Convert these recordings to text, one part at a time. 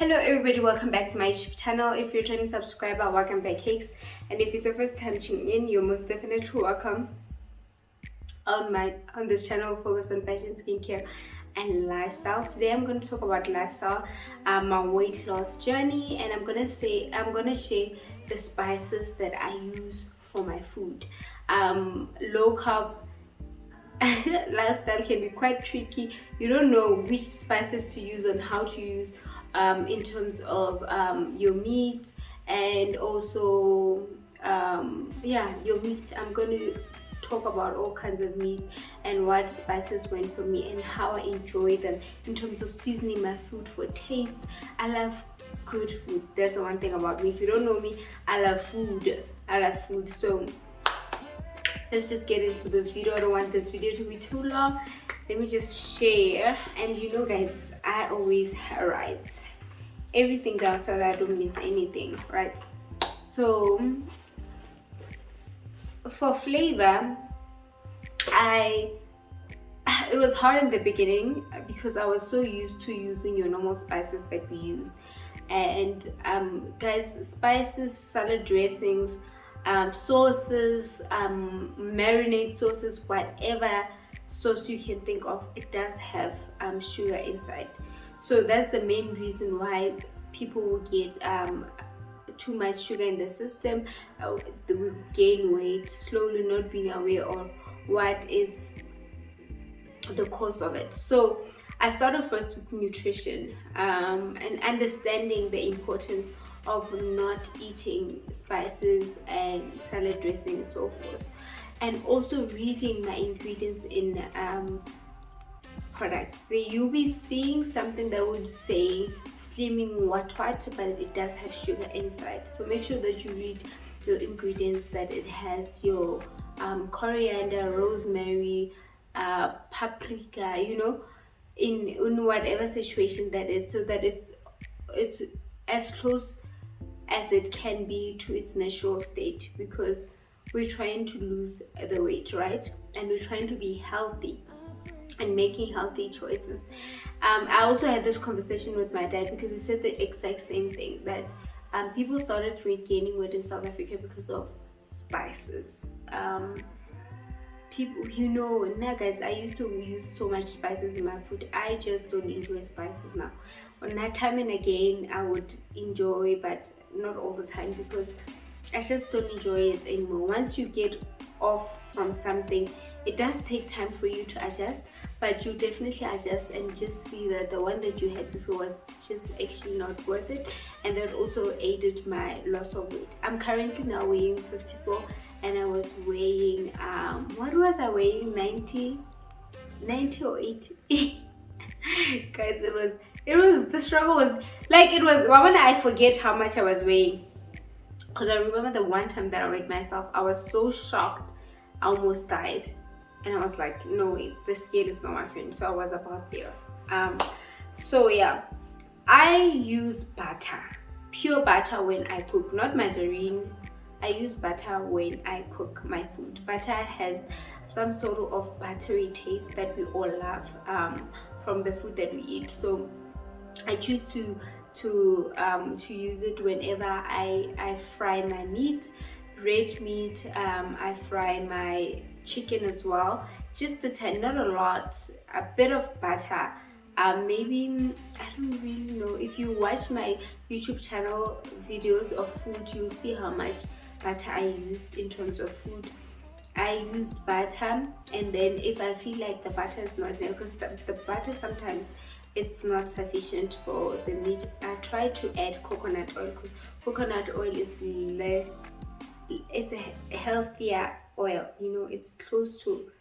Hello everybody, welcome back to my YouTube channel. If you're a returning subscriber, welcome back cakes, and if it's your first time tuning in, you're most definitely welcome on this channel focused on fashion, skincare and lifestyle. Today I'm going to talk about lifestyle, my weight loss journey, and I'm going to share the spices that I use for my food. Low carb lifestyle can be quite tricky. You don't know which spices to use and how to use in terms of your meat, and also your meat. I'm going to talk about all kinds of meat and what spices went for me and how I enjoy them in terms of seasoning my food for taste. I love good food. That's the one thing about me. If you don't know me, I love food. So let's just get into this video. I don't want this video to be too long. Let me just share. And you know guys, I always write everything down so that I don't miss anything, right? So for flavor, it was hard in the beginning because I was so used to using your normal spices that we use. And guys, spices, salad dressings, sauces, marinade sauces, whatever sauce you can think of, it does have sugar inside. So that's the main reason why people will get too much sugar in the system. They will gain weight slowly, not being aware of what is the cause of it. So I started first with nutrition and understanding the importance of not eating spices and salad dressing and so forth, and also reading my ingredients in products. You'll be seeing something that would say slimming what, but it does have sugar inside. So make sure that you read your ingredients, that it has your coriander, rosemary, paprika, in whatever situation that is, so that it's as close as it can be to its natural state, because we're trying to lose the weight, right? And we're trying to be healthy and making healthy choices. I also had this conversation with my dad because he said the exact same thing, that people started regaining weight in South Africa because of spices. People, now guys, I used to use so much spices in my food. I just don't enjoy spices now. On that time and again I would enjoy, but not all the time, because I just don't enjoy it anymore. Once you get off from something, it does take time for you to adjust, but you definitely adjust and just see that the one that you had before was just actually not worth it. And that also aided my loss of weight. I'm currently now weighing 54, and I was weighing what was I weighing, 90 or 80. Guys, it was the struggle was like, it was when I forget how much I was weighing, because I remember the one time that I weighed myself, I was so shocked, I almost died. And I was like, no way, the scale is not my friend. So I was about there. So yeah, I use butter, pure butter when I cook, not margarine. I use butter when I cook my food. Butter has some sort of buttery taste that we all love from the food that we eat. So I choose to use it whenever I fry my meat, red meat. I fry my chicken as well, just a tiny, not a lot, a bit of butter. Maybe, I don't really know. If you watch my YouTube channel videos of food, you'll see how much butter I use in terms of food. I use butter, and then if I feel like the butter is not there, because the butter sometimes it's not sufficient for the meat, I try to add coconut oil, because coconut oil is it's a healthier oil. It's close to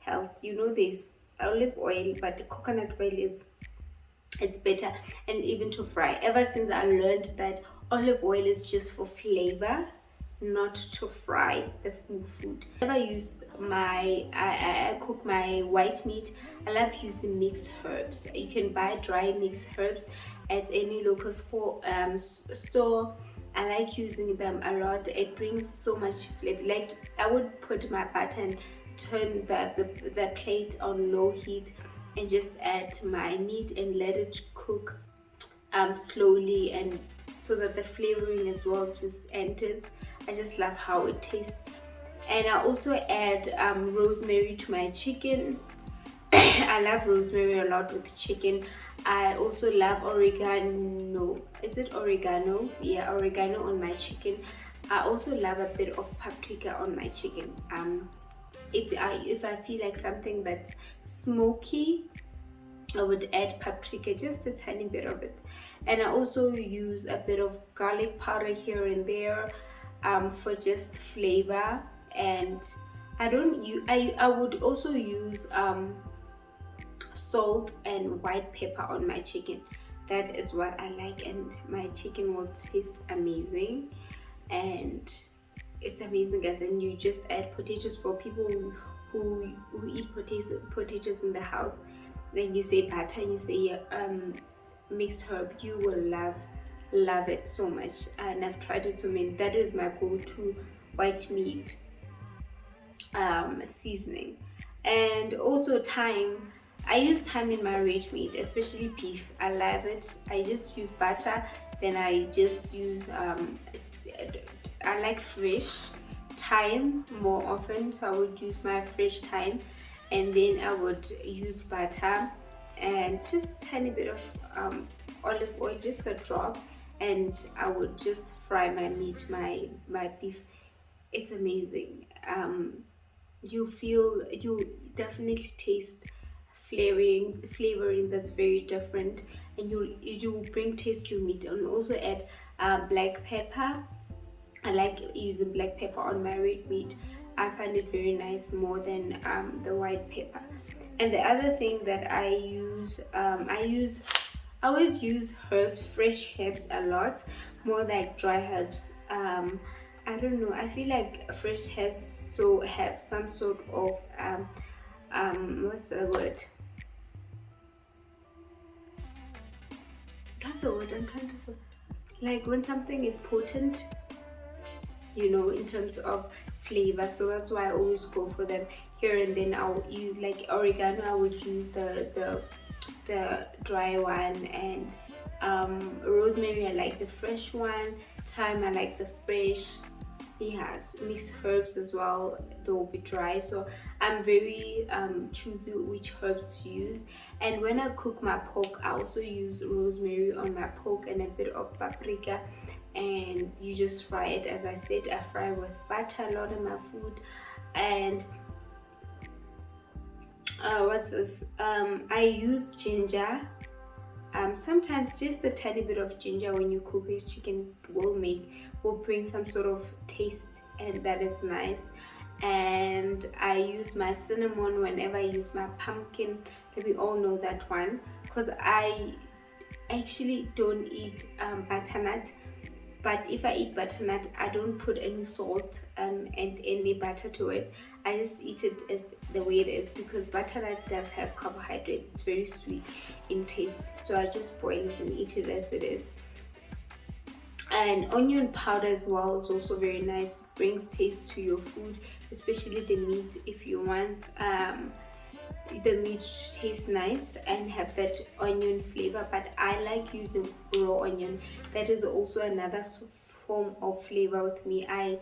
health. There's olive oil, but the coconut oil it's better. And even to fry, ever since I learned that olive oil is just for flavor, not to fry the food. I cook my white meat. I love using mixed herbs. You can buy dry mixed herbs at any local store. I like using them a lot. It brings so much flavor. Like, I would put my butter and turn the plate on low heat and just add my meat and let it cook slowly, and so that the flavoring as well just enters. I just love how it tastes. And I also add rosemary to my chicken. I love rosemary a lot with chicken. I also love oregano. Is it oregano? Yeah, oregano on my chicken. I also love a bit of paprika on my chicken. If I feel like something that's smoky, I would add paprika, just a tiny bit of it. And I also use a bit of garlic powder here and there for just flavor. And I would also use salt and white pepper on my chicken. That is what I like, and my chicken will taste amazing. And it's amazing, guys. And you just add potatoes for people who eat potatoes in the house. Then you say butter, you say mixed herb. You will love it so much. And I've tried it so many. That is my go-to white meat seasoning. And also thyme. I use thyme in my red meat, especially beef. I love it. I just use butter, then I just use I like fresh thyme more often, so I would use my fresh thyme, and then I would use butter and just a tiny bit of olive oil, just a drop, and I would just fry my meat, my beef. It's amazing. You definitely taste flavoring that's very different, and you bring taste to meat. And also add black pepper. I like using black pepper on my red meat. I find it very nice more than the white pepper. And the other thing that I always use herbs, fresh herbs a lot, more like dry herbs. I don't know. I feel like fresh herbs so have some sort of what's the word? What's the word I'm trying to? Like when something is potent, in terms of flavor. So that's why I always go for them. Here and then I'll use like oregano. I would use the dry one, and rosemary I like the fresh one. Thyme I like the fresh. Yes, mixed herbs as well, they will be dry, so I'm very choosy which herbs to use. And when I cook my pork, I also use rosemary on my pork and a bit of paprika, and you just fry it. As I said, I fry with butter a lot of my food. And what's this, I use ginger. Sometimes just a tiny bit of ginger when you cook this chicken will bring some sort of taste, and that is nice. And I use my cinnamon whenever I use my pumpkin. We all know that one, because I actually don't eat butternut. But if I eat butternut, I don't put any salt and any butter to it. I just eat it as the way it is, because butternut does have carbohydrates. It's very sweet in taste, so I just boil it and eat it as it is. And onion powder as well is also very nice. It brings taste to your food, especially the meat. If you want the meat to taste nice and have that onion flavor, but I like using raw onion. That is also another form of flavor with me. I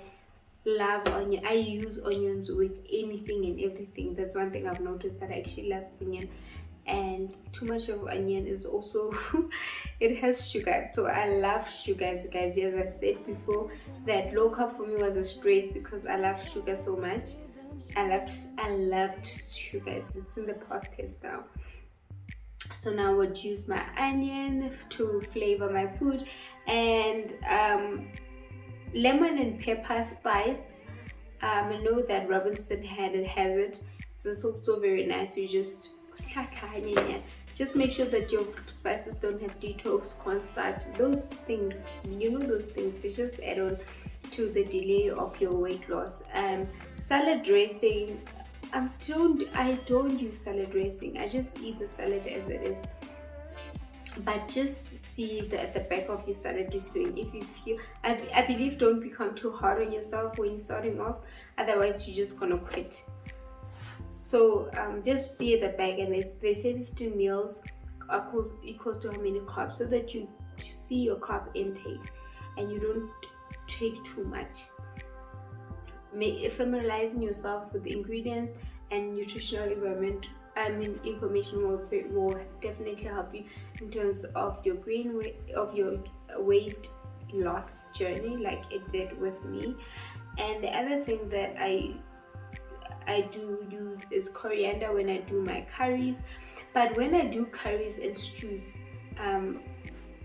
love onion. I use onions with anything and everything. That's one thing I've noticed, that I actually love onion. And too much of onion is also it has sugar, so I love sugar, guys. As I said before, that low carb for me was a stress because I love sugar so much. I loved sugar. It's in the past tense now. So now I would use my onion to flavor my food, and lemon and pepper spice. I know that Robinson has it. It's also very nice. You just make sure that your spices don't have detox, cornstarch, those things. Those things, they just add on to the delay of your weight loss. Salad dressing, I don't use salad dressing. I just eat the salad as it is. But just see at the back of your salad dressing. If you feel, I believe, don't become too hard on yourself when you're starting off, otherwise you're just gonna quit. So just see the bag, and they say 15 meals equals to how many carbs, so that you see your carb intake and you don't take too much. Familiarizing yourself with the ingredients and nutritional information will definitely help you in terms of your weight loss journey, like it did with me. And the other thing that I do use is coriander when I do my curries. But when I do curries and stews,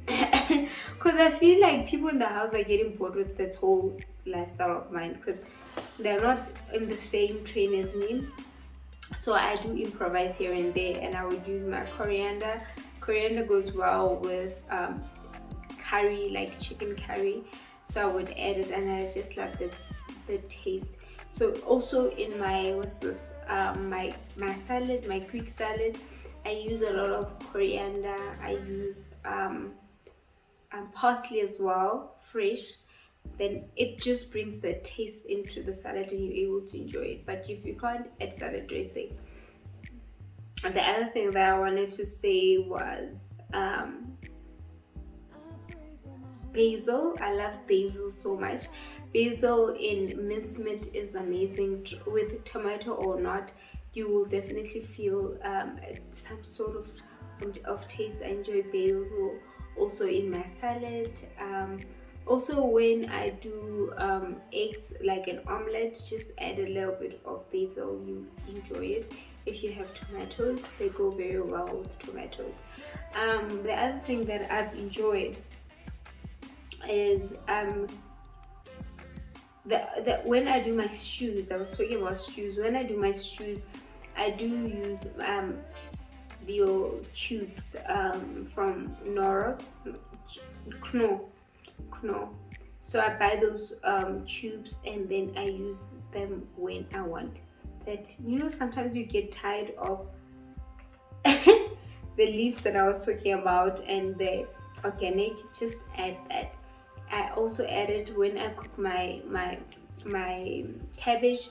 because I feel like people in the house are getting bored with this whole lifestyle of mine, because they're not in the same train as me. So I do improvise here and there, and I would use my coriander. Coriander goes well with curry, like chicken curry, so I would add it, and I just love the taste. So also in my my salad, my Greek salad, I use a lot of coriander. I use parsley as well, fresh. Then it just brings the taste into the salad and you're able to enjoy it. But if you can't, add salad dressing. And the other thing that I wanted to say was basil. I love basil so much. Basil in mincemeat is amazing. With tomato or not, you will definitely feel some sort of taste. I enjoy basil also in my salad. Also, when I do eggs, like an omelette, just add a little bit of basil. You enjoy it. If you have tomatoes, they go very well with tomatoes. The other thing that I've enjoyed is when I do my stews. I was talking about stews. When I do my stews, I do use your cubes from Nora Knorr. So I buy those cubes, and then I use them when I want. That, sometimes you get tired of the leaves that I was talking about and the organic. Just add that. I also add it when I cook my cabbage.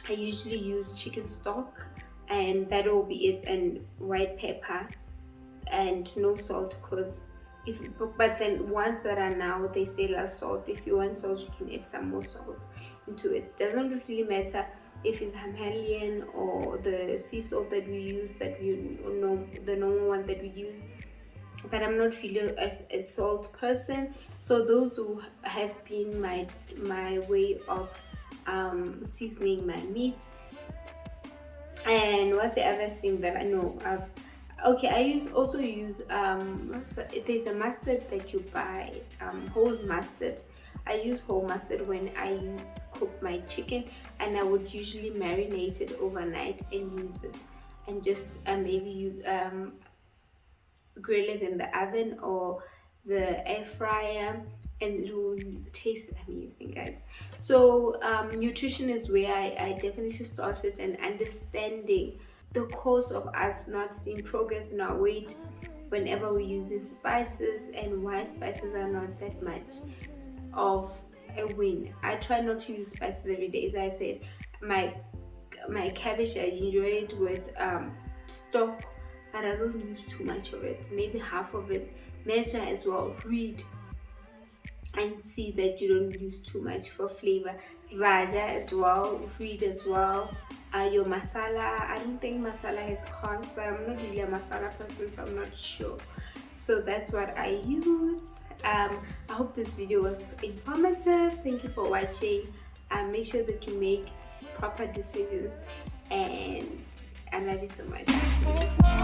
I usually use chicken stock, and that will be it, and white pepper and no salt, because but then ones that are now, they say less salt. If you want salt, you can add some more salt into it. Doesn't really matter if it's Himalayan or the sea salt that we use, that you know, the normal one that we use. But I'm not really a salt person, so those who have been my way of seasoning my meat. And what's the other thing that I know? I also use there's a mustard that you buy, whole mustard. I use whole mustard when I cook my chicken, and I would usually marinate it overnight and use it, and just maybe you grill it in the oven or the air fryer, and it will taste amazing, guys. So nutrition is where I definitely started, and understanding the cause of us not seeing progress in our weight whenever we're using spices, and why spices are not that much of a win. I try not to use spices every day. As I said, my cabbage, I enjoy it with stock, but I don't use too much of it, maybe half of it. Measure as well, read and see that you don't use too much for flavor. Raja as well, read as well. Your masala, I don't think masala has carbs, but I'm not really a masala person, so I'm not sure. So that's what I use. I hope this video was informative. Thank you for watching. Make sure that you make proper decisions, and I love you so much.